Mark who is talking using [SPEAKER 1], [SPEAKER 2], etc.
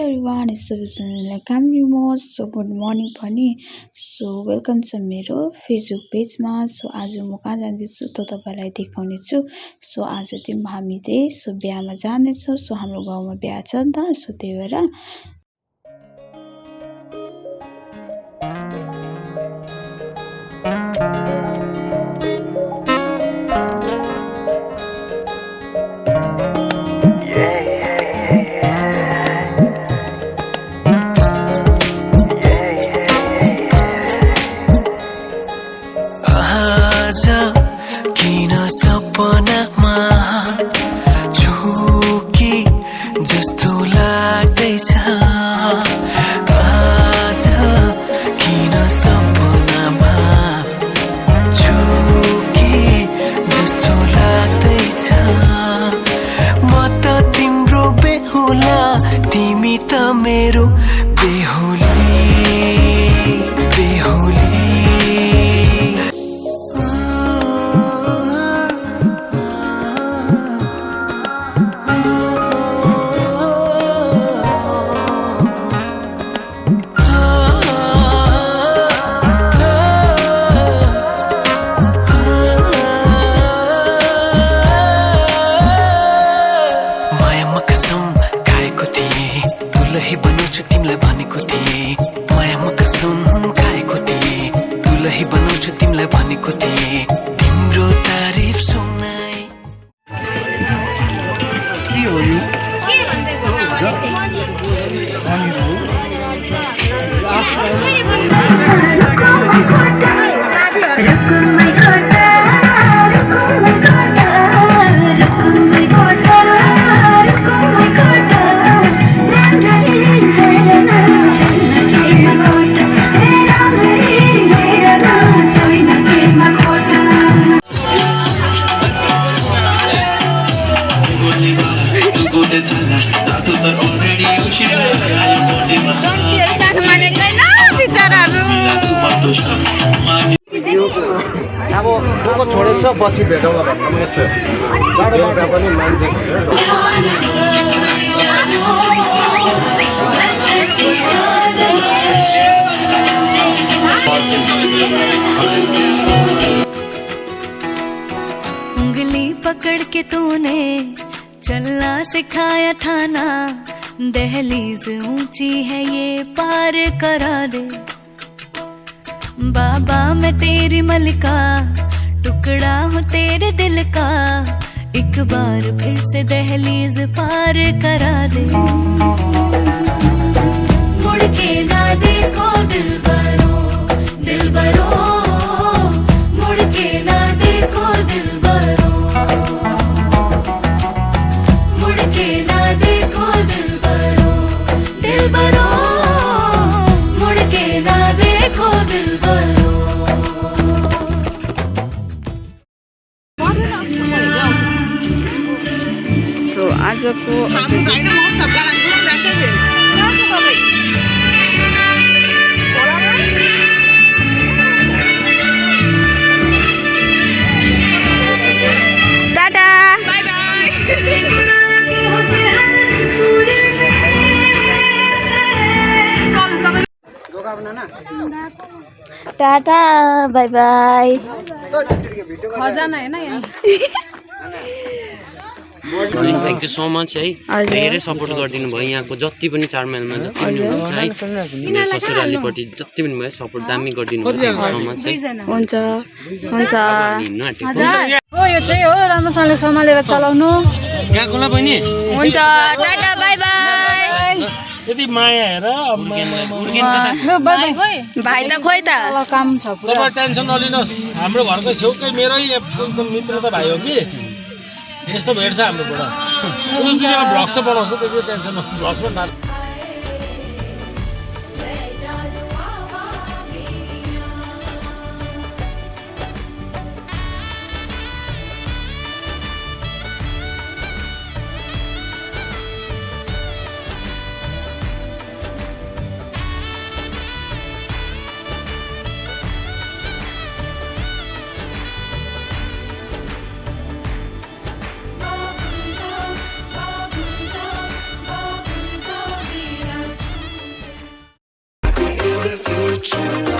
[SPEAKER 1] everyone, it's सबैजनालाई Camry Mos. So good morning पनि. So welcome छ मेरो फेसबुक पेजमा. So आज म कहाँ जाँदैछु त तपाईलाई देखाउने छु. So आज चाहिँ हामी चाहिँ बिहामा जाँदैछौँ. So हाम्रो गाउँमा बिहा छ नि त. So त्यही भएर
[SPEAKER 2] सपनामा झुकी जस्तो लाग्दैछ आज किन सपनामा झुकी जस्तो लाग्दैछ म त तिम्रो बेहुला तिमी त मेरो बेहुली बेहुली तिम्रो तारिफ सुन्नै
[SPEAKER 3] के हो यो के
[SPEAKER 4] अब को छोडेको छ पछि भेटौँला भन्नु यस्तो बाटो पनि मान्छे
[SPEAKER 5] उंगली पकड़ के तूने चलना सिखाया था ना दहलीज ऊंची है ये पार करा दे बाबा मैं तेरी मलिका टुकड़ा हूँ तेरे दिल का एक बार फिर से दहलीज पार करा दे मुड़ के ना देखो दिलबरो दिलबरो मुड़ के ना देखो दिलबरो मुड़ के ना देखो दिलबरो दिलबरो मुड़ के ना देखो दिलबरो
[SPEAKER 1] so आजको tata bye bye tata bye bye खजाना हैन यहाँ
[SPEAKER 6] थ्याङ्क यू सो मच है धेरै सपोर्ट गरिदिनु भयो यहाँको जति पनि 4 माइलमा जति पनि हुनुहुन्छ है मेरो ससुरालीपट्टि जति पनि भयो सपोर्ट दामी गरिदिनु भयो थ्याङ्क यू सो मच है
[SPEAKER 1] हुन्छ हुन्छ
[SPEAKER 7] हो यो चाहिँ हो राम्रोसँगले सम्हालेर चलाउनु
[SPEAKER 6] गएकोला बहिनी
[SPEAKER 1] हुन्छ टाटा बाइ बाइ
[SPEAKER 6] यति माया हेर
[SPEAKER 1] भाइ त खोइ त
[SPEAKER 7] काम छ
[SPEAKER 6] तपाईं टेन्सन नलिनुहोस् हाम्रो घरको छेउकै मेरै एकदम मित्र त भाइ हो कि यस्तो भेट छ हाम्रोबाट दुईजना भ्लग्स बनाउँछ त्यति टेन्सन भ्लग्समा
[SPEAKER 2] the future.